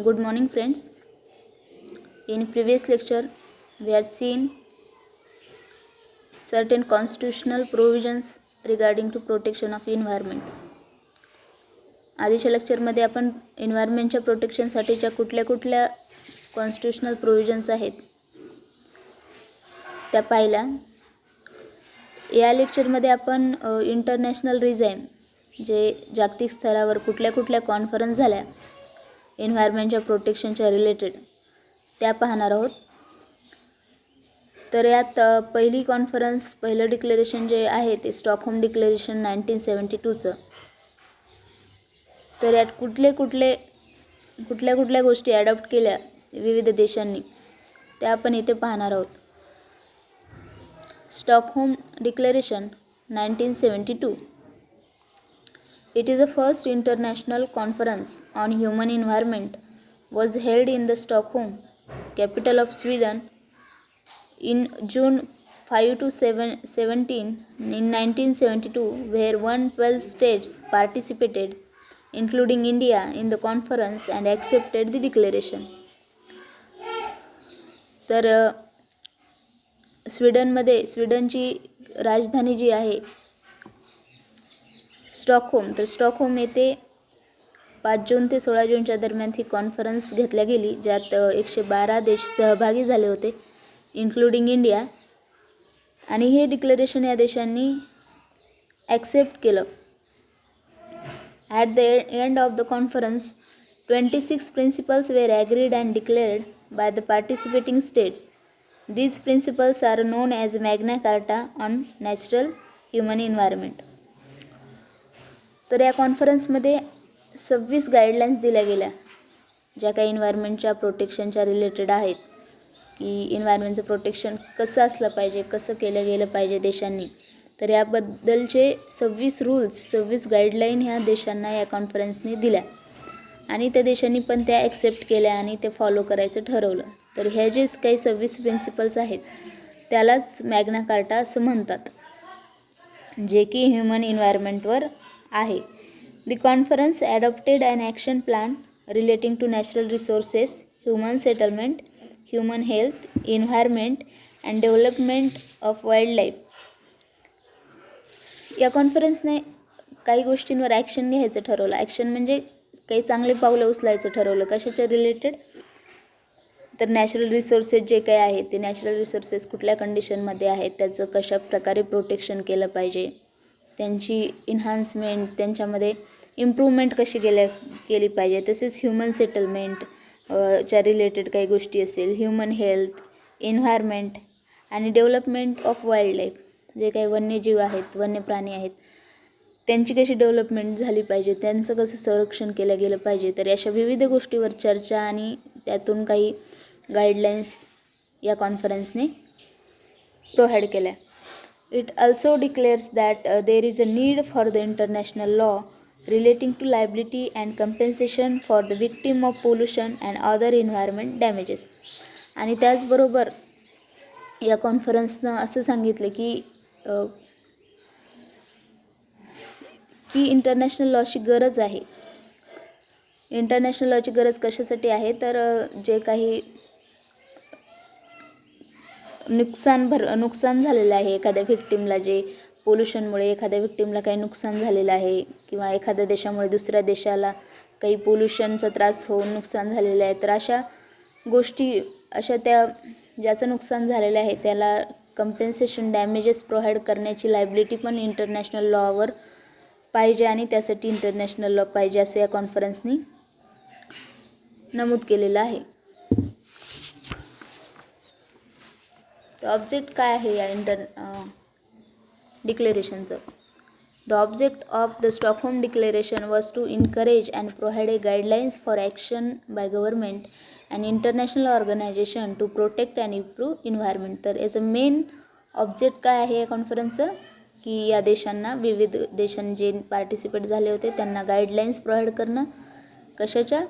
Good morning, friends. In previous lecture, we had seen certain constitutional provisions regarding to protection of environment. आधीच्या लेक्चरमध्ये आपण एन्व्हायरमेंटच्या प्रोटेक्शनसाठीच्या कुठल्या constitutional provisions आहेत त्या पाहिल्या. या लेक्चरमध्ये आपण इंटरनॅशनल रिझाईम जे जागतिक स्तरावर कुठल्या कॉन्फरन्स झाल्या एन्व्हायरमेंटच्या प्रोटेक्शनच्या रिलेटेड त्या पाहणार आहोत. तर यात पहिली कॉन्फरन्स पहिलं डिक्लेरेशन जे आहे ते स्टॉकहोम डिक्लेरेशन 1972चं. तर यात कुठल्या गोष्टी ॲडॉप्ट केल्या विविध देशांनी त्या आपण इथे पाहणार आहोत. Stockholm declaration 1972. It is the first international conference on human environment was held in the Stockholm, capital of Sweden, in June 5 to 17 in 1972, where 112 states participated, including India, in the conference and accepted the declaration. तर स्वीडनची राजधानी जी आहे Stockholm, तर Stockholm येथे 5 जून ते 16 जूनच्या दरम्यान ही conference घेतल्या गेली, ज्यात 112 देश सहभागी झाले होते, इन्क्लुडिंग इंडिया. आणि हे डिक्लेरेशन या देशांनी ॲक्सेप्ट केलं. At the end of the conference 26 principles were agreed and declared by the participating states. These principles are known as Magna Carta on natural human environment. तर या कॉन्फरन्समध्ये 26 गाईडलाईन्स दिल्या गेल्या ज्या काही एन्व्हायरमेंटच्या प्रोटेक्शनच्या रिलेटेड आहेत, की एन्व्हायरमेंटचं प्रोटेक्शन कसं असलं पाहिजे, कसं केलं गेलं पाहिजे देशांनी. तर याबद्दलचे 26 रूल्स 26 गाईडलाईन ह्या देशांना या कॉन्फरन्सने दिल्या आणि त्या देशांनी पण त्या ॲक्सेप्ट केल्या आणि ते फॉलो करायचं ठरवलं. तर ह्या जे काही 26 प्रिन्सिपल्स आहेत त्यालाच मॅग्ना कार्टा असं म्हणतात, जे की ह्युमन एन्व्हायरमेंटवर आहे. The conference adopted an action plan relating to natural resources, human settlement, human health, environment and development of wildlife. या कॉन्फरन्सने काही गोष्टींवर ॲक्शन घ्यायचं ठरवलं. ॲक्शन म्हणजे काही चांगले पावलं उचलायचं ठरवलं. कशाच्या रिलेटेड? तर नॅचरल रिसोर्सेस जे काही आहेत ते नॅचरल रिसोर्सेस कुठल्या कंडिशनमध्ये आहेत, त्याचं कशा प्रकारे प्रोटेक्शन केलं पाहिजे, त्यांची इन्हान्समेंट, त्यांच्यामध्ये इम्प्रूव्हमेंट कशी केली पाहिजे. तसेच ह्युमन सेटलमेंट च्या रिलेटेड काही गोष्टी असेल, ह्युमन हेल्थ, एन्व्हायरमेंट आणि डेव्हलपमेंट ऑफ वाईल्ड लाईफ, जे काही वन्यजीव आहेत, वन्य प्राणी आहेत, त्यांची कशी डेव्हलपमेंट झाली पाहिजे, त्यांचं कसं संरक्षण केलं गेलं पाहिजे. तर अशा विविध गोष्टीवर चर्चा आणि त्यातून काही गाईडलाईन्स या कॉन्फरन्सने प्रोव्हाइड केल्या. It also declares that there is a need for the international law relating to liability and compensation for the victim of pollution and other environment damages. आणि त्याचबरोबर या कॉन्फरन्सनं असं सांगितलं की इंटरनॅशनल लॉची गरज आहे. इंटरनॅशनल लॉची गरज कशासाठी आहे? तर जे काही नुकसान झालेलं आहे एखाद्या व्हिक्टिमला, जे पोल्युशनमुळे एखाद्या व्हिक्टिमला काही नुकसान झालेलं आहे किंवा एखाद्या देशामुळे दुसऱ्या देशाला काही पोल्युशनचा त्रास होऊन नुकसान झालेलं आहे, तर अशा गोष्टी, त्या ज्याचं नुकसान झालेलं आहे त्याला कंपेन्सेशन डॅमेजेस प्रोव्हाइड करण्याची लायबिलिटी पण इंटरनॅशनल लॉवर पाहिजे आणि त्यासाठी इंटरनॅशनल लॉ पाहिजे असं या कॉन्फरन्सनी नमूद केलेलं आहे. तर ऑब्जेक्ट काय आहे या डिक्लेरेशनचं? The object of the Stockholm Declaration was to encourage and provide guidelines for action by government and international organization to protect and improve environment. तर याचं मेन ऑब्जेक्ट काय आहे या कॉन्फरन्सचं? की या देशांना, विविध देशांनी जे पार्टिसिपेट झाले होते त्यांना गाईडलाईन्स प्रोव्हाइड करणं. कशाच्या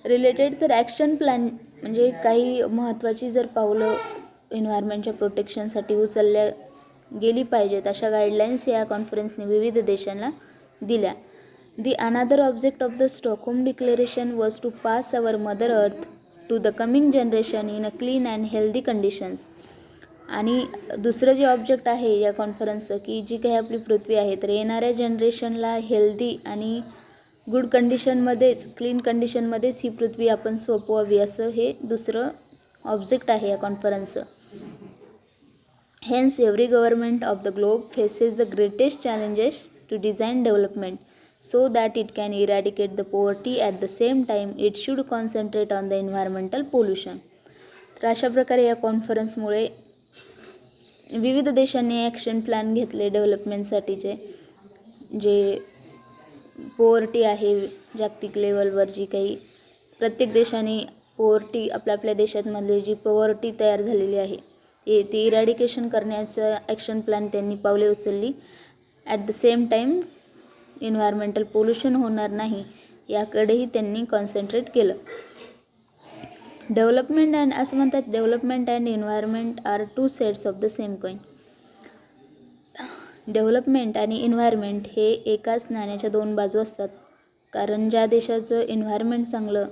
रिलेटेड? तर ॲक्शन प्लॅन, म्हणजे काही महत्त्वाची जर पावलं एन्व्हायरमेंटच्या प्रोटेक्शनसाठी उचलल्या गेली पाहिजेत अशा गाईडलाईन्स या कॉन्फरन्सने विविध देशांना दिल्या. The another object of the Stockholm Declaration was to pass our Mother Earth to the coming generation in a clean and healthy conditions. आणि दुसरं जे ऑब्जेक्ट आहे या कॉन्फरन्सचं की जी काही आपली पृथ्वी आहे तर येणाऱ्या जनरेशनला हेल्दी आणि गुड कंडिशनमध्येच क्लीन कंडिशनमध्येच ही पृथ्वी आपण सोपवावी असं हे दुसरं ऑब्जेक्ट आहे या कॉन्फरन्सचं. Hence, every government of the globe faces the greatest challenges to design development so that it can eradicate the poverty. At the same time, it should concentrate on the environmental pollution. तर अशा प्रकारे या कॉन्फरन्समुळे विविध देशांनी action plan घेतले डेव्हलपमेंटसाठीचे. जे poverty आहे जागतिक लेवलवर जी काही प्रत्येक देशाने पोवर्टी आपल्या देशांमधली जी पोवर्टी तयार झालेली आहे ती इरॅडिकेशन करण्याचं ॲक्शन प्लॅन त्यांनी पावले उचलली. At the same time environmental pollution होणार नाही याकडेही त्यांनी कॉन्सन्ट्रेट केलं. डेव्हलपमेंट अँड असं म्हणतात development and environment are two sides of the same coin. Development आणि एन्व्हायरमेंट हे एकाच नाण्याच्या दोन बाजू असतात. कारण ज्या देशाचं एन्व्हायरमेंट चांगलं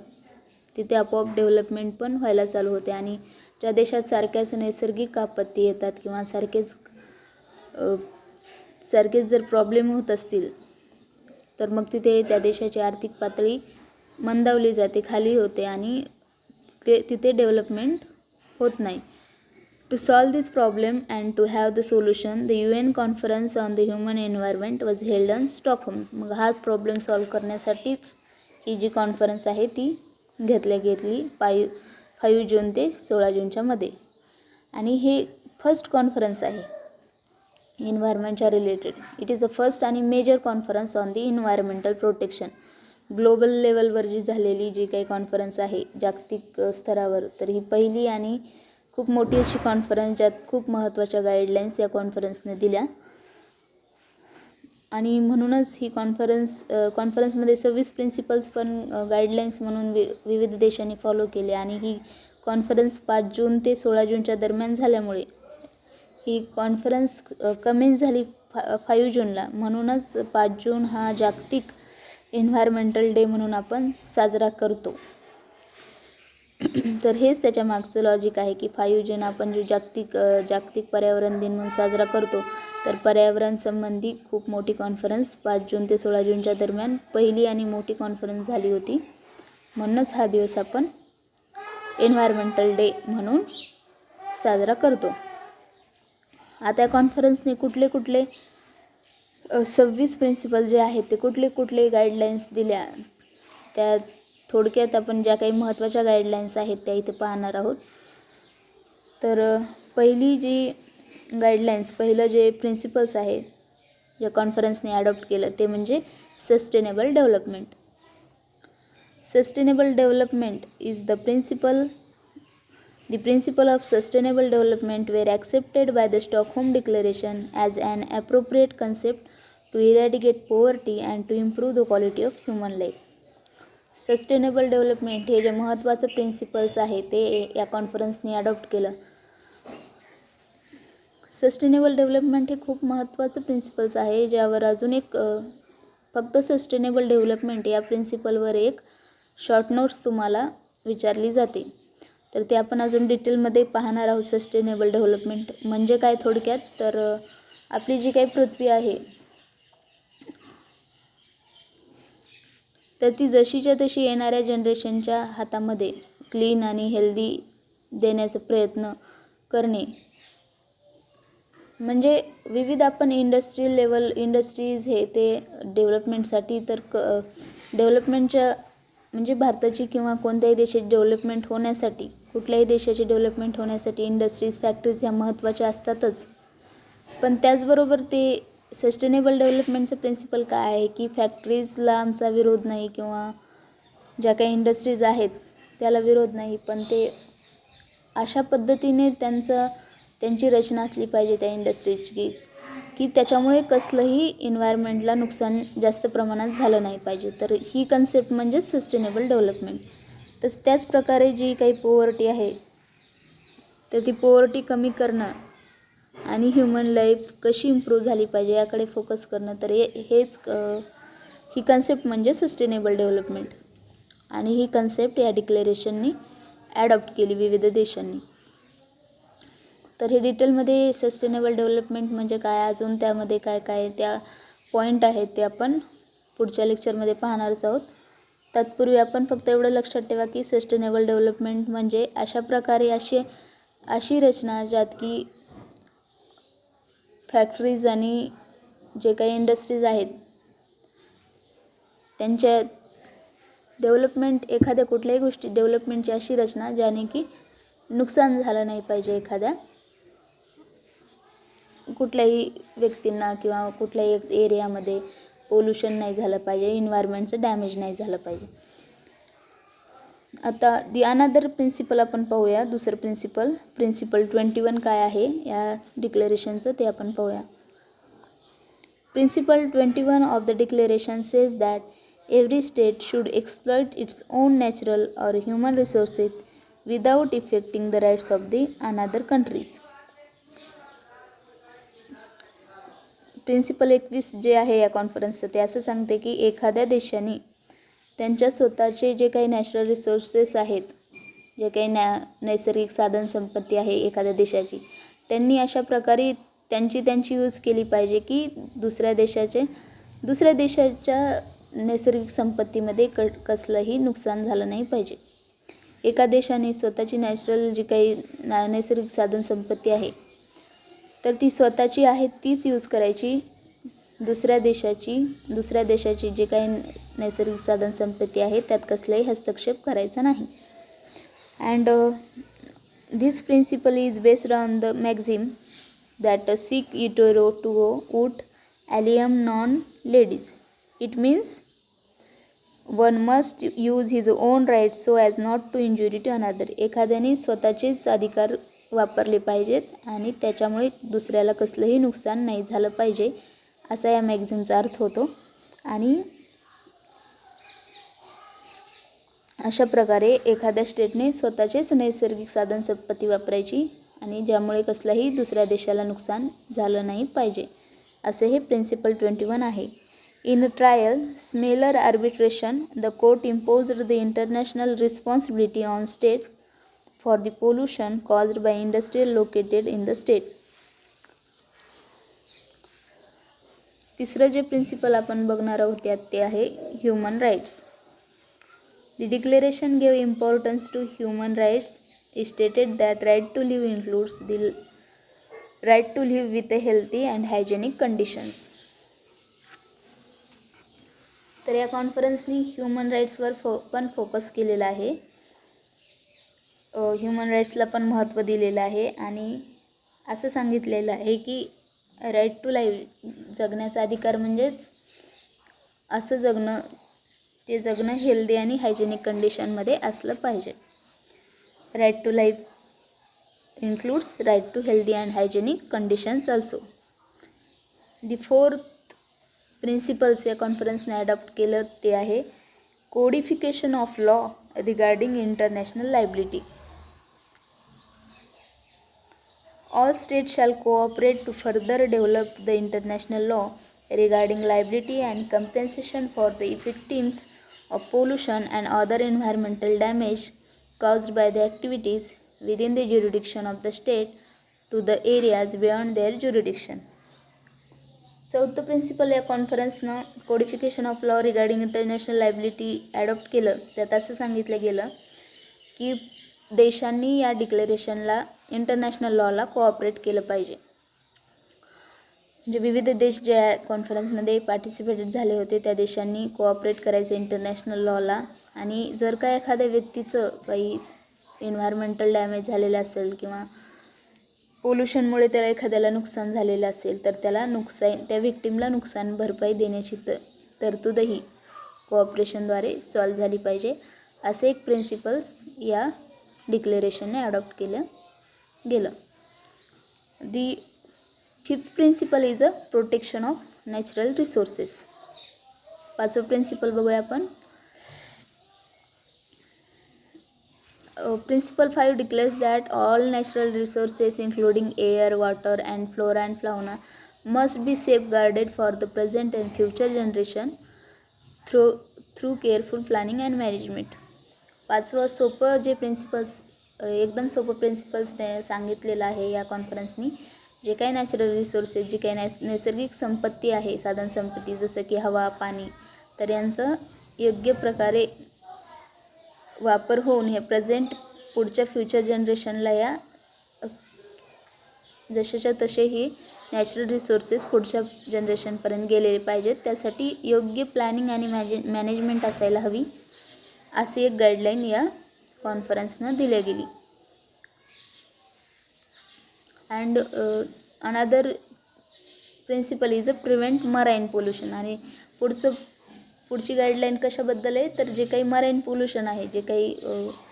तिथे आपोआप डेव्हलपमेंट पण व्हायला चालू होते. आणि ज्या देशात सारख्याच नैसर्गिक आपत्ती येतात किंवा सारखेच जर प्रॉब्लेम होत असतील तर मग तिथे त्या देशाची आर्थिक पातळी मंदावली जाते, खाली होते आणि तिथे डेव्हलपमेंट होत नाही. To solve this problem and to have the solution the UN conference on the human environment was held on Stockholm. मग हा प्रॉब्लेम सॉल्व करण्यासाठीच ही जी कॉन्फरन्स आहे ती घेतली 5 जून ते 16 जूनच्या मध्ये. आणि हे फर्स्ट कॉन्फरन्स आहे एन्व्हायरमेंटच्या related. It is a first आणि major conference on the environmental protection. Global लेवलवर जी झालेली जी काही कॉन्फरन्स आहे जागतिक स्तरावर तर ही पहिली आणि खूप मोठी अशी कॉन्फरन्स ज्यात खूप महत्त्वाच्या गाईडलाईन्स या कॉन्फरन्सने दिल्या. आणि म्हणूनच ही कॉन्फरन्समध्ये 26 प्रिन्सिपल्स पण गाईडलाईन्स म्हणून विविध देशांनी फॉलो केले. आणि ही कॉन्फरन्स 5 जून ते 16 जूनच्या दरम्यान झाल्यामुळे ही कॉन्फरन्स कमेंट झाली 5 जूनला. म्हणूनच 5 जून हा जागतिक एन्व्हायरमेंटल डे म्हणून आपण साजरा करतो. तर हेच त्याच्या मागचं लॉजिक आहे की 5 जून आपण जो जागतिक पर्यावरण दिन म्हणून साजरा करतो तर पर्यावरण संबंधी खूप मोठी कॉन्फरन्स 5 जून ते 16 जूनच्या दरम्यान पहिली आणि मोठी कॉन्फरन्स झाली होती. म्हणूनच हा दिवस आपण एन्व्हायरमेंटल डे म्हणून साजरा करतो. आता या कॉन्फरन्सने कुठले 26 प्रिन्सिपल जे आहेत ते कुठले गाईडलाईन्स दिल्या त्या थोडक्यात आपण ज्या काही महत्त्वाच्या गाईडलाईन्स आहेत त्या इथे पाहणार आहोत. तर पहिली जी गाईडलाईन्स पहिलं जे प्रिन्सिपल्स आहेत ज्या कॉन्फरन्सने ॲडॉप्ट केलं ते म्हणजे sustainable development. Sustainable development is the principle of sustainable development were accepted by the Stockholm Declaration as an appropriate concept to eradicate poverty and to improve the quality of human life. Sustainable development हे जे महत्त्वाचं principles आहे ते या कॉन्फरन्सने adopt केलं. Sustainable development हे खूप महत्त्वाचं प्रिन्सिपल्स आहे ज्यावर अजून एक फक्त सस्टेनेबल डेव्हलपमेंट या प्रिन्सिपलवर एक शॉर्ट नोट्स तुम्हाला विचारली जाते. तर ते आपण अजून डिटेलमध्ये पाहणार आहोत. सस्टेनेबल डेव्हलपमेंट म्हणजे काय थोडक्यात तर आपली जी काही पृथ्वी आहे तर ती जशीच्या तशी येणाऱ्या जनरेशनच्या हातामध्ये क्लीन आणि हेल्दी देण्याचा प्रयत्न करणे. म्हणजे विविध आपण इंडस्ट्रीज हे ते डेव्हलपमेंटसाठी तर डेव्हलपमेंटच्या म्हणजे भारताची किंवा कोणत्याही देशाची डेव्हलपमेंट होण्यासाठी कुठल्याही देशाची डेव्हलपमेंट होण्यासाठी इंडस्ट्रीज फॅक्टरीज ह्या महत्त्वाच्या असतातच. पण त्याचबरोबर ते सस्टेनेबल डेव्हलपमेंटचं प्रिन्सिपल काय आहे की फॅक्टरीजला आमचा विरोध नाही किंवा ज्या काही इंडस्ट्रीज आहेत त्याला विरोध नाही, पण ते अशा पद्धतीने त्यांची रचना असली पाहिजे त्या इंडस्ट्रीजची की त्याच्यामुळे कसलंही एन्व्हायरमेंटला नुकसान जास्त प्रमाणात झालं नाही पाहिजे. तर ही कन्सेप्ट म्हणजे सस्टेनेबल डेव्हलपमेंट. तर त्याच प्रकारे जी काही पोवर्टी आहे तर ती पोवर्टी कमी करणं आणि ह्युमन लाईफ कशी इम्प्रूव्ह झाली पाहिजे याकडे फोकस करणं. तर ही कन्सेप्ट म्हणजे सस्टेनेबल डेव्हलपमेंट, आणि ही कन्सेप्ट या डिक्लेरेशननी ॲडॉप्ट केली विविध देशांनी. तर हे डिटेलमध्ये सस्टेनेबल डेव्हलपमेंट म्हणजे काय, अजून त्यामध्ये काय काय त्या पॉईंट आहेत ते आपण पुढच्या लेक्चरमध्ये पाहणारच आहोत. तत्पूर्वी आपण फक्त एवढं लक्षात ठेवा की सस्टेनेबल डेव्हलपमेंट म्हणजे अशा प्रकारे अशी रचना ज्यात की फॅक्टरीज आणि जे काही इंडस्ट्रीज आहेत त्यांच्या डेव्हलपमेंट, एखाद्या कुठल्याही गोष्टी डेव्हलपमेंटची अशी रचना ज्याने की नुकसान झालं नाही पाहिजे, एखाद्या कुठल्याही व्यक्तींना किंवा कुठल्याही एरियामध्ये पोल्युशन नाही झालं पाहिजे, इन्व्हायरमेंटचं डॅमेज नाही झालं पाहिजे. आता अनदर प्रिन्सिपल आपण पाहूया, दुसरं प्रिन्सिपल 21 काय आहे या डिक्लेरेशनचं ते आपण पाहूया. Principle 21 of the declaration says that every state should exploit its own natural or human resources without affecting the rights of the another countries. Principle 21 जे आहे या कॉन्फरन्सचं ते असं सांगते की एखाद्या देशाने त्यांच्या स्वतःचे जे काही नॅचरल रिसोर्सेस आहेत, जे काही नैसर्गिक साधन संपत्ती आहे एखाद्या देशाची, त्यांनी अशा प्रकारे त्यांची यूज केली पाहिजे की दुसऱ्या देशाच्या नैसर्गिक संपत्तीमध्ये कसलंही नुकसान झालं नाही पाहिजे. एका देशाने स्वतःची नॅचरल जी काही नैसर्गिक साधन संपत्ती आहे तर ती स्वतःची आहे तीच यूज करायची, दुसऱ्या देशाची जे काही नैसर्गिक साधन संपत्ती आहे त्यात कसलाही हस्तक्षेप करायचा नाही. And this principle is based on the maxim that sic itero tuo ut alium non ledis. It means one must use his own rights so as not to injury to another. एखाद्याने स्वतःचेच अधिकार वापरले पाहिजेत आणि त्याच्यामुळे दुसऱ्याला कसलंही नुकसान नाही झालं पाहिजे, असा या मॅक्झिमचा अर्थ होतो. आणि अशा प्रकारे एखाद्या स्टेटने स्वतःचेच नैसर्गिक साधन संपत्ती वापरायची आणि ज्यामुळे कसलाही दुसऱ्या देशाला नुकसान झालं नाही पाहिजे, असे हे प्रिन्सिपल 21 आहे. In trial smelter arbitration the court imposed the international responsibility on states for the pollution caused by industrial located in the state. तिसरं जे प्रिन्सिपल आपण बघणार आहोत ते आहे human rights. The declaration give importance to human rights. It stated that right to live includes the right to live with a healthy and hygienic conditions. तर या कॉन्फरन्सनी human राईट्सवर पण फोकस केलेला आहे, ह्युमन राईट्सला पण महत्त्व दिलेलं आहे आणि असं सांगितलेलं आहे की राईट टू लाईफ, जगण्याचा अधिकार म्हणजेच असं जगणं हेल्दी आणि हायजेनिक कंडिशनमध्ये असलं पाहिजे. Right to life includes right to healthy and hygienic conditions also. The fourth principles या कॉन्फरन्सने अडॉप्ट केलं ते आहे codification of law regarding international liability. All states shall cooperate to further develop the international law regarding liability and compensation for the victims of pollution and other environmental damage caused by the activities within the jurisdiction of the state to the areas beyond their jurisdiction. चौथं principle या कॉन्फरन्सनं codification of law regarding international liability adopt केलं. त्यात असं सांगितलं गेलं की देशांनी या डिक्लेरेशनला इंटरनॅशनल लॉला कोऑपरेट केलं पाहिजे. म्हणजे विविध देश ज्या कॉन्फरन्समध्ये पार्टिसिपेटेड झाले होते त्या देशांनी कोऑपरेट करायचं इंटरनॅशनल लॉला. आणि जर का एखाद्या व्यक्तीचं काही एन्व्हायरमेंटल डॅमेज झालेलं असेल किंवा पोल्युशनमुळे त्याला एखाद्याला नुकसान झालेलं असेल तर त्या व्हिक्टिमला नुकसान भरपाई देण्याची तरतूदही कोऑपरेशनद्वारे सॉल्व झाली पाहिजे, असे एक प्रिन्सिपल्स या डिक्लेरेशनने अडॉप्ट केलं गेलं. The fifth principle is a protection of natural resources. पाचवं प्रिन्सिपल बघूया आपण. Principle 5 declares that all natural resources including air, water and flora and fauna must be safeguarded for the present and future generation. Through careful planning and management. 5वं सोपं जे principles, एकदम सोपं principles सांगितलेलं आहे या कॉन्फरन्सनी. जे काही नॅचरल रिसोर्सेस, जी काही नैसर्गिक संपत्ती आहे, साधन संपत्ती जसं की हवा, पाणी, तर यांचं योग्य प्रकारे वापर होऊन हे प्रेझेंट पुढच्या फ्युचर जनरेशनला या जसेच्या तसे ही नॅचरल रिसोर्सेस पुढच्या जनरेशनपर्यंत गेलेले पाहिजेत. त्यासाठी योग्य प्लॅनिंग आणि मॅनेजमेंट असायला हवी, अशी एक गाईडलाईन या कॉन्फरन्सनं दिली गेली. And another principle is a prevent marine pollution. आणि पुढची गाईडलाईन कशाबद्दल आहे, तर जे काही मराईन पोल्युशन आहे, जे काही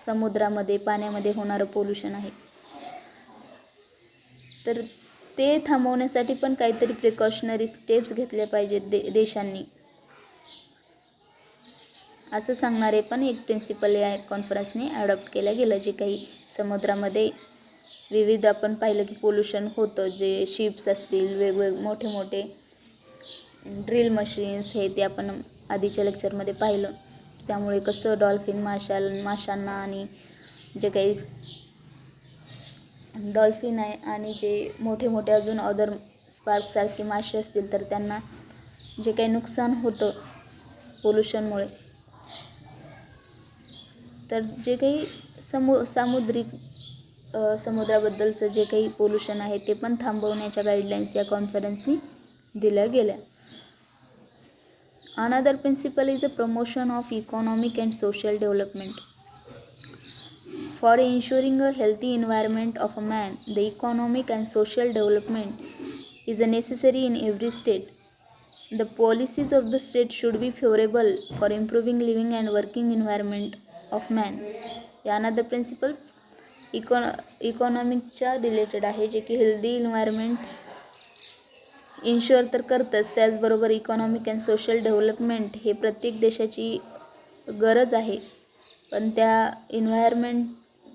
समुद्रामध्ये, पाण्यामध्ये होणारं पोल्युशन आहे, तर ते थांबवण्यासाठी पण काहीतरी प्रिकॉशनरी स्टेप्स घेतले पाहिजेत देशांनी, असं सांगणारे पण एक प्रिन्सिपल या कॉन्फरन्सने ॲडॉप्ट केलं गेलं. जे काही समुद्रामध्ये विविध आपण पाहिलं की पोल्युशन होतं, जे शिप्स असतील, मोठे मोठे ड्रिल मशीन्स हे ते आपण आधीच्या लेक्चरमध्ये पाहिलं. त्यामुळे कसं डॉल्फिन माशांना आणि जे काही डॉल्फिन आहे आणि जे मोठे मोठे अजून अदर स्पार्कसारखे मासे असतील, तर त्यांना जे काही नुकसान होतं पोल्युशनमुळे, तर जे काही समुद्राबद्दलचं जे काही पोल्युशन आहे ते पण थांबवण्याच्या गाईडलाईन्स या कॉन्फरन्सनी दिल्या गेल्या. Another principle is a promotion of economic and social development. For ensuring a healthy environment of a man, the economic and social development is necessary in every state. The policies of the state should be favorable for improving living and working environment of man. Another principle इकॉनॉमिकच्या related आहे, जे की healthy environment इन्श्युअर तर करतंच, त्याचबरोबर economic and social development हे प्रत्येक देशाची गरज आहे. पण त्या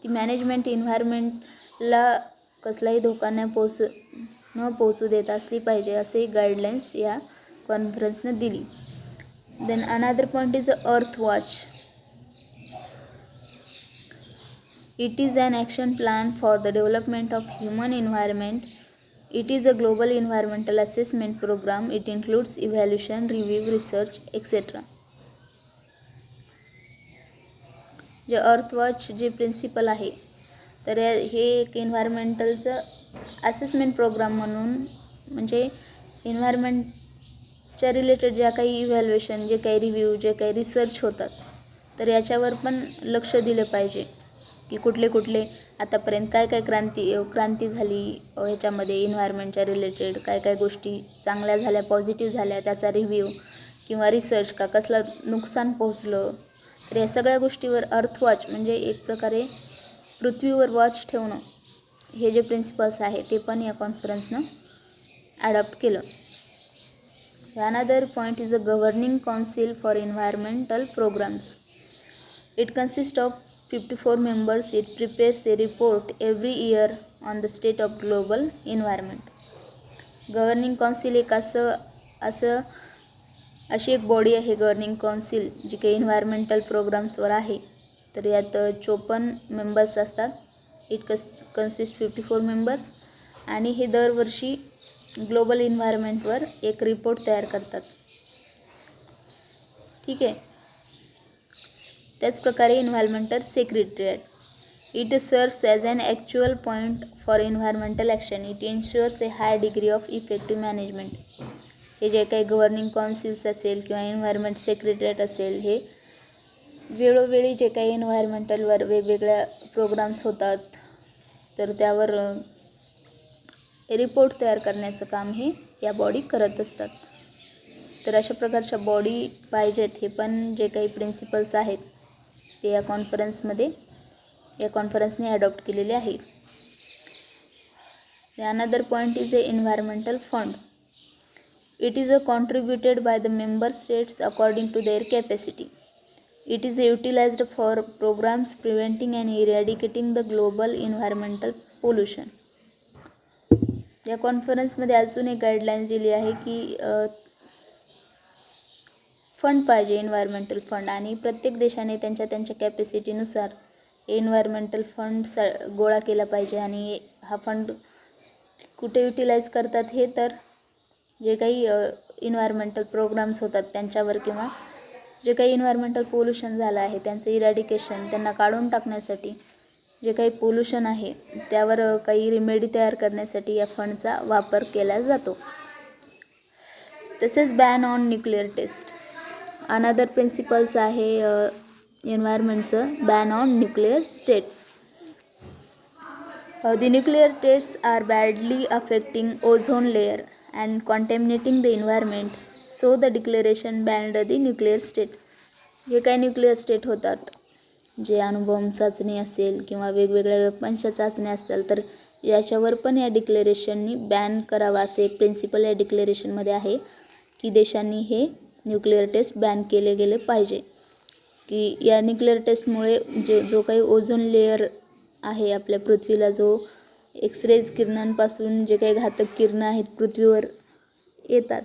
मॅनेजमेंट इन्व्हायरमेंटला कसलाही धोका न पोचू देत असली पाहिजे, असे गाईडलाईन्स या कॉन्फरन्सनं दिली. Then another point is earth watch. It is an action plan for the development of human environment. It is a global environmental assessment program. It includes evaluation, review, research, etc. जे अर्थवॉच जे principal आहे, तर हे एक इन्व्हायरमेंटलचं assessment programme म्हणून, म्हणजे इन्व्हायरमेंटच्या related ज्या काही इव्हॅल्युएशन, जे काही रिव्ह्यू, जे काही रिसर्च होतात, तर याच्यावर पण लक्ष दिलं पाहिजे की कुठले आतापर्यंत काय क्रांती झाली ह्याच्यामध्ये इन्व्हायरमेंटच्या रिलेटेड, काय गोष्टी चांगल्या झाल्या, पॉझिटिव्ह झाल्या, त्याचा रिव्ह्यू किंवा रिसर्च का कसलं नुकसान पोहोचलं. तर या सगळ्या गोष्टीवर अर्थवॉच म्हणजे एक प्रकारे पृथ्वीवर वॉच ठेवणं, हे जे प्रिन्सिपल्स आहे ते पण या कॉन्फरन्सनं ॲडॉप्ट केलं. Another point is a governing council for environmental programmes. It consists of 54 members. It prepares a report every year on the state of global environment. Governing council एक अशी एक बॉडी आहे, गव्हर्निंग काउन्सिल, जी काही environmental प्रोग्राम्सवर आहे. तर यात 54 members असतात. It consist 54 members, आणि हे दरवर्षी ग्लोबल इन्व्हायरमेंटवर एक रिपोर्ट तयार करतात. ठीक आहे. त्याचप्रकारे environmental secretariat. It serves as an actual point for environmental action. It ensures a high degree of effective management. हे जे काही गव्हर्निंग काउन्सिल्स असेल किंवा एन्व्हायरमेंट सेक्रेटरिएट असेल, हे वेळोवेळी जे काही एन्व्हायरमेंटलवर वेगवेगळ्या प्रोग्राम्स होतात, तर त्यावर रिपोर्ट तयार करण्याचं काम हे या बॉडी करत असतात. तर अशा प्रकारच्या बॉडी पाहिजेत. हे पण जे काही प्रिन्सिपल्स आहेत ते या कॉन्फरन्सने ॲडॉप्ट केलेले आहेत. Another point is a environmental fund. It is contributed by the member states according to their capacity. It is utilized for programmes preventing and eradicating the global environmental pollution. या कॉन्फरन्समध्ये अजून एक guidelines दिली आहे की fund पाहिजे, environmental fund, आणि प्रत्येक देशाने त्यांच्या त्यांच्या कॅपॅसिटीनुसार एन्व्हायरमेंटल फंड गोळा केला पाहिजे. आणि हा फंड कुठे युटिलाइज करतात हे तर जे काही एन्व्हायरमेंटल प्रोग्राम्स होतात त्यांच्यावर, किंवा जे काही एन्व्हायरमेंटल पोल्युशन झालं आहे त्यांचं इरॅडिकेशन, त्यांना काढून टाकण्यासाठी, जे काही पोल्युशन आहे त्यावर काही रिमेडी तयार करण्यासाठी या फंडचा वापर केला जातो. तसेच ban on nuclear test, another principles आहे एन्व्हायरमेंटचं, ban on nuclear state. The nuclear tests are badly affecting ozone layer and contaminating the environment, so the declaration banned the nuclear state. जे काही न्यूक्लिअर स्टेट होतात, जे अणुबॉम्ब चाचणी असेल किंवा वेगवेगळ्या वेपन्सच्या चाचण्या असतील, तर याच्यावर पण या डिक्लेरेशननी बॅन करावा असे एक प्रिन्सिपल या डिक्लेरेशनमध्ये आहे की देशांनी हे न्यूक्लिअर टेस्ट बॅन केले गेले पाहिजे. की या न्यूक्लिअर टेस्टमुळे जो काही ओझोन लेयर आहे आपल्या पृथ्वीला, जो एक्सरेज किरणांपासून जे काही घातक किरणं आहेत पृथ्वीवर येतात,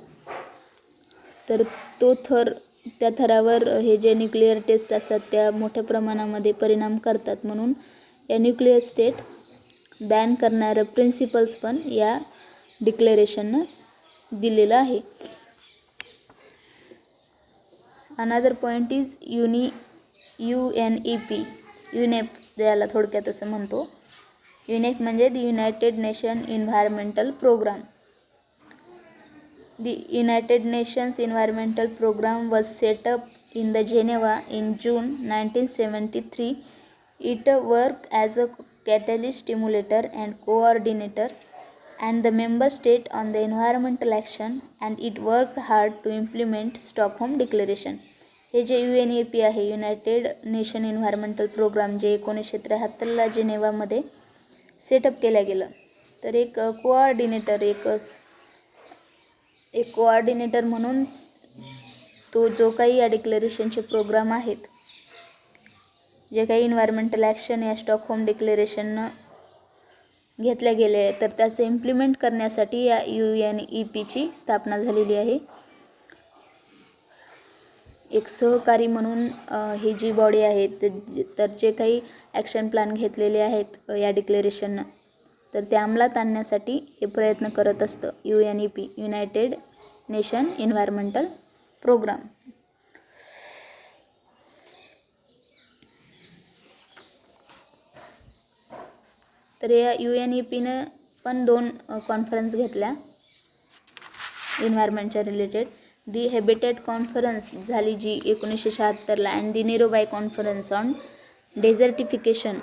तर तो थर, त्या थरावर हे जे न्यूक्लिअर टेस्ट असतात त्या मोठ्या प्रमाणामध्ये परिणाम करतात. म्हणून या न्यूक्लिअर स्टेट बॅन करणारं प्रिन्सिपल्स पण या डिक्लेरेशननं दिलेलं आहे. Another point is UNEP, UNEP ज्याला थोडक्यात असं म्हणतो. युनेप म्हणजे the United Nation Environmental Programme. The United Nations Environmental Program was set up in the Geneva in June 1973. It worked as a catalyst, stimulator and coordinator and the member state on the environmental action, and it worked hard to implement Stockholm Declaration. हे जे UNEP आहे, United Nation Environmental programme, जे 1973ला जिनेवामध्ये setup केलं गेलं, तर एक coordinator म्हणून तो जो काही या डिक्लेरेशनचे प्रोग्राम आहेत, जे काही एन्व्हायरमेंटल ॲक्शन या स्टॉकहोम डिक्लेरेशननं घेतल्या गेले आहे, तर त्याचं इम्प्लिमेंट करण्यासाठी या UNEPची स्थापना झालेली आहे. एक सहकारी म्हणून ही जी बॉडी आहे, तर जे काही ॲक्शन प्लॅन घेतलेले आहेत या डिक्लेरेशननं, तर ते अंमलात आणण्यासाठी हे प्रयत्न करत असतं UNEP, United Nation Environmental Programme. तर या UNEPनं पण 2 कॉन्फरन्स घेतल्या एन्व्हायरमेंटच्या रिलेटेड. दी हॅबिटॅट कॉन्फरन्स झाली जी 1976ला, and the Nairobi conference on desertification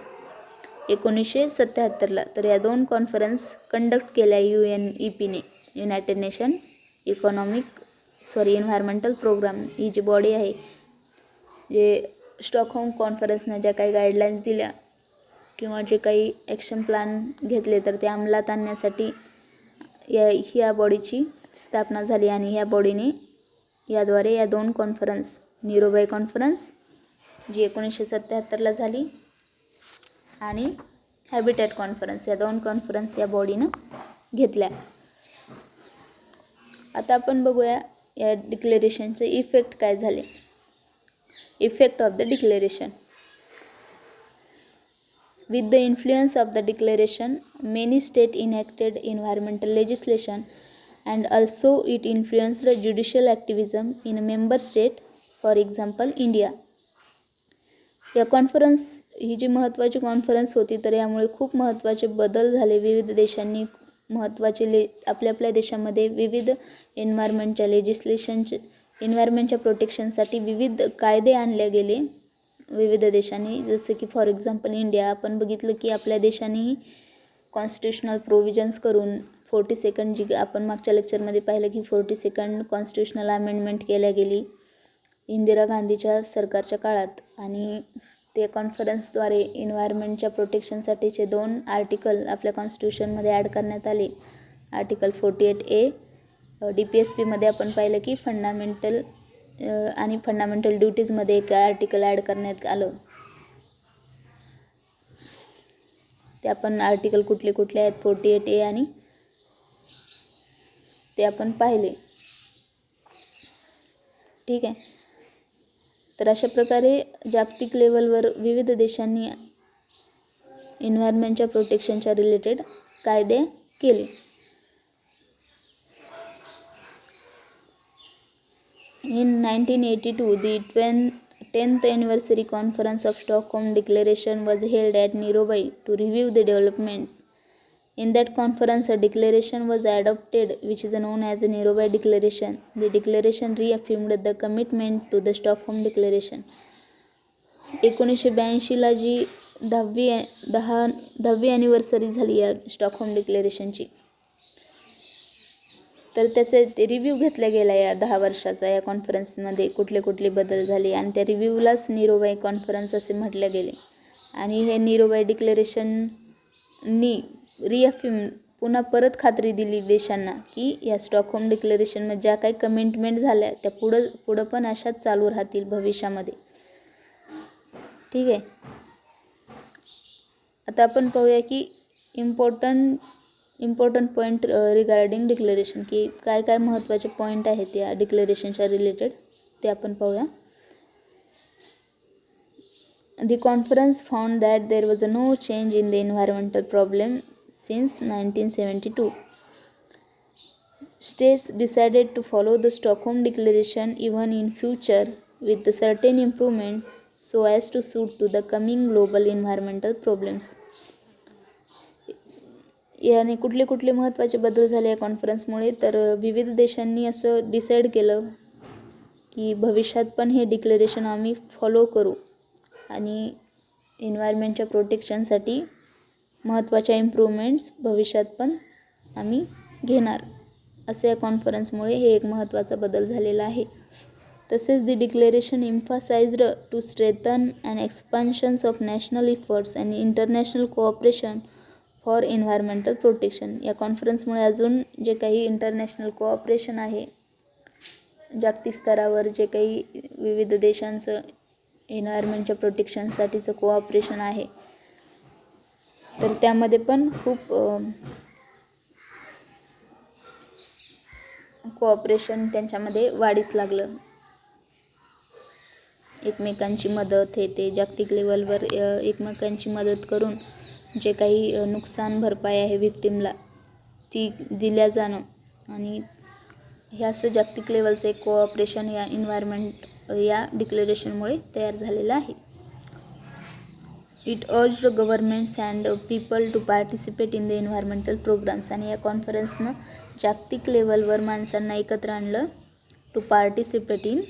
1977ला. तर या 2 कॉन्फरन्स कंडक्ट केल्या UNEPने, युनायटेड नेशन एन्व्हायरमेंटल प्रोग्राम. ही जी बॉडी आहे, जे स्टॉकहोम कॉन्फरन्सनं ज्या काही गाईडलाईन्स दिल्या किंवा जे काही ॲक्शन प्लॅन घेतले, तर ते अंमलात आणण्यासाठी ह्या बॉडीची स्थापना झाली. आणि ह्या बॉडीने याद्वारे या 2 कॉन्फरन्स, नीरोबाय कॉन्फरन्स जी 1977ला झाली आणि हॅबिटॅट कॉन्फरन्स, या 2 कॉन्फरन्स या बॉडीनं घेतल्या. आता आपण बघूया या डिक्लेरेशनचे इफेक्ट काय झाले. Effect of the declaration. With the influence of the declaration, many states enacted environmental legislation, and also it influenced judicial activism in a member state, for example India. या कॉन्फरन्स, ही जी महत्त्वाची कॉन्फरन्स होती, तर यामुळे खूप महत्त्वाचे बदल झाले. विविध देशांनी महत्त्वाचे आपल्या देशामध्ये विविध एन्व्हायरमेंटच्या प्रोटेक्शनसाठी विविध कायदे आणले गेले विविध देशांनी. जसं की फॉर एक्झाम्पल इंडिया, आपण बघितलं की आपल्या देशानेही कॉन्स्टिट्युशनल प्रोव्हिजन्स करून 42nd, जी आपण मागच्या लेक्चरमध्ये पाहिलं की 42nd कॉन्स्टिट्युशनल अमेंडमेंट केल्या गेली इंदिरा गांधीच्या सरकारच्या काळात. आणि ते कॉन्फरन्सद्वारे एन्व्हायरमेंटच्या प्रोटेक्शनसाठीचे 2 आर्टिकल आपल्या कॉन्स्टिट्युशनमध्ये ॲड करण्यात आले. Article 48A. DPSPमध्ये आपण पाहिलं की फंडामेंटल ड्युटीजमध्ये एक आर्टिकल ॲड करण्यात आलं. ते आपण आर्टिकल कुठले कुठले आहेत 48A आणि ते आपण पाहिले. ठीक आहे. तर अशा प्रकारे जागतिक लेवलवर विविध देशांनी एन्व्हायरमेंटच्या प्रोटेक्शनच्या रिलेटेड कायदे केले. In 1982, the 10th anniversary conference of Stockholm Declaration was held at Nairobi to review the developments. In that conference, a declaration was adopted which is known as the Nairobi Declaration. The declaration reaffirmed the commitment to the Stockholm Declaration. 1982ला जी 10वी anniversary झाली या Stockholm डिक्लेरेशनची, तर त्याचे review घेतला गेला या 10 वर्षाचा. या कॉन्फरन्समध्ये कुठले कुठले बदल झाले आणि त्या रिव्ह्यूलाच नीरोबाई कॉन्फरन्स असे म्हटले गेले. आणि हे नीरोबाई डिक्लेरेशननी रिअफर्म पुन्हा परत खात्री दिली देशांना की या स्टॉकहोम डिक्लेरेशनमध्ये ज्या काही कमिटमेंट झाल्या त्या पुढं पण अशाच चालू राहतील भविष्यामध्ये. ठीक आहे. आता आपण पाहूया की इम्पॉर्टंट पॉईंट रिगार्डिंग डिक्लेरेशन, की काय काय महत्त्वाचे पॉईंट आहेत या डिक्लेरेशनच्या रिलेटेड ते आपण पाहूया. The conference found that there was no change in the environmental problem since 1972. States decided to follow the Stockholm Declaration even in future with certain improvements so as to suit to the coming global environmental problems. याने कुठले कुठले महत्त्वाचे बदल झाले या कॉन्फरन्समुळे, तर विविध देशांनी असं डिसाईड केलं की भविष्यात पण हे डिक्लेरेशन आम्ही फॉलो करू आणि एन्व्हायरमेंटच्या प्रोटेक्शनसाठी महत्त्वाच्या इम्प्रूव्हमेंट्स भविष्यात पण आम्ही घेणार, असं या कॉन्फरन्समुळे हे एक महत्त्वाचा बदल झालेला आहे. तसेच the declaration emphasised to strengthen and expansions of national efforts and international cooperation for environmental protection. या कॉन्फरन्समुळे अजून जे काही इंटरनॅशनल कोऑपरेशन आहे, जागतिक स्तरावर जे काही विविध देशांचं एन्व्हायरमेंटच्या प्रोटेक्शनसाठीचं कोऑपरेशन आहे, तर त्यामध्ये पण खूप कोऑपरेशन त्यांच्यामध्ये वाढीस लागलं. एकमेकांची मदत हे ते जागतिक लेवलवर एकमेकांची मदत करून जे काही नुकसान भरपाई आहे विक्टिमला ती दिल्या जाणं, आणि हे असं जागतिक लेवलचं एक कोऑपरेशन या एन्व्हायरमेंट या डिक्लेरेशनमुळे तयार झालेलं आहे. It urged governments and people to participate in the environmental programmes. आणि या कॉन्फरन्सनं जागतिक लेवलवर माणसांना एकत्र आणलं to participate in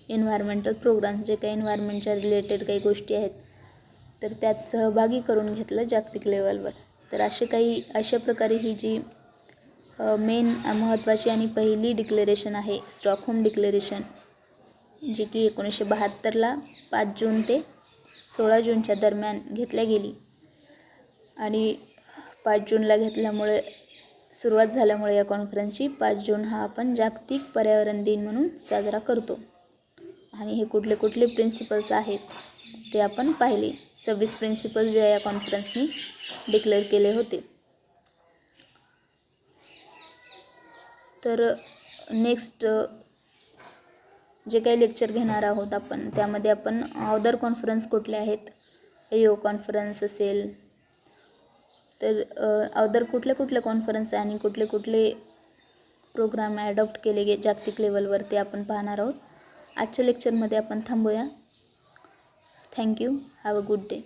environmental programmes. जे काही एन्व्हायरमेंटच्या रिलेटेड काही गोष्टी आहेत तर त्यात सहभागी करून घेतलं जागतिक लेवलवर. तर अशा प्रकारे ही जी मेन महत्त्वाची आणि पहिली डिक्लेरेशन आहे स्टॉकहोम डिक्लेरेशन, जी की 1972ला 5 जून ते 16 जूनच्या दरम्यान घेतल्या गेली. आणि 5 जूनला घेतल्यामुळे सुरुवात झाल्यामुळे या कॉन्फरन्सची 5 जून हा आपण जागतिक पर्यावरण दिन म्हणून साजरा करतो. आणि हे कुठले कुठले प्रिन्सिपल्स आहेत ते आपण पाहिले. 26 प्रिन्सिपल्स या कॉन्फरन्सनी डिक्लेअर केले होते. तर नेक्स्ट जे काही लेक्चर घेणार आहोत आपण, त्यामध्ये आपण अदर कॉन्फरन्स कुठले आहेत, रिओ कॉन्फरन्स असेल, तर अदर कुठले कॉन्फरन्स आणि कुठले प्रोग्राम ॲडॉप्ट केले जागतिक लेवलवर ते आपण पाहणार आहोत. आजच्या लेक्चरमध्ये आपण थांबूया. Thank you. Have a good day.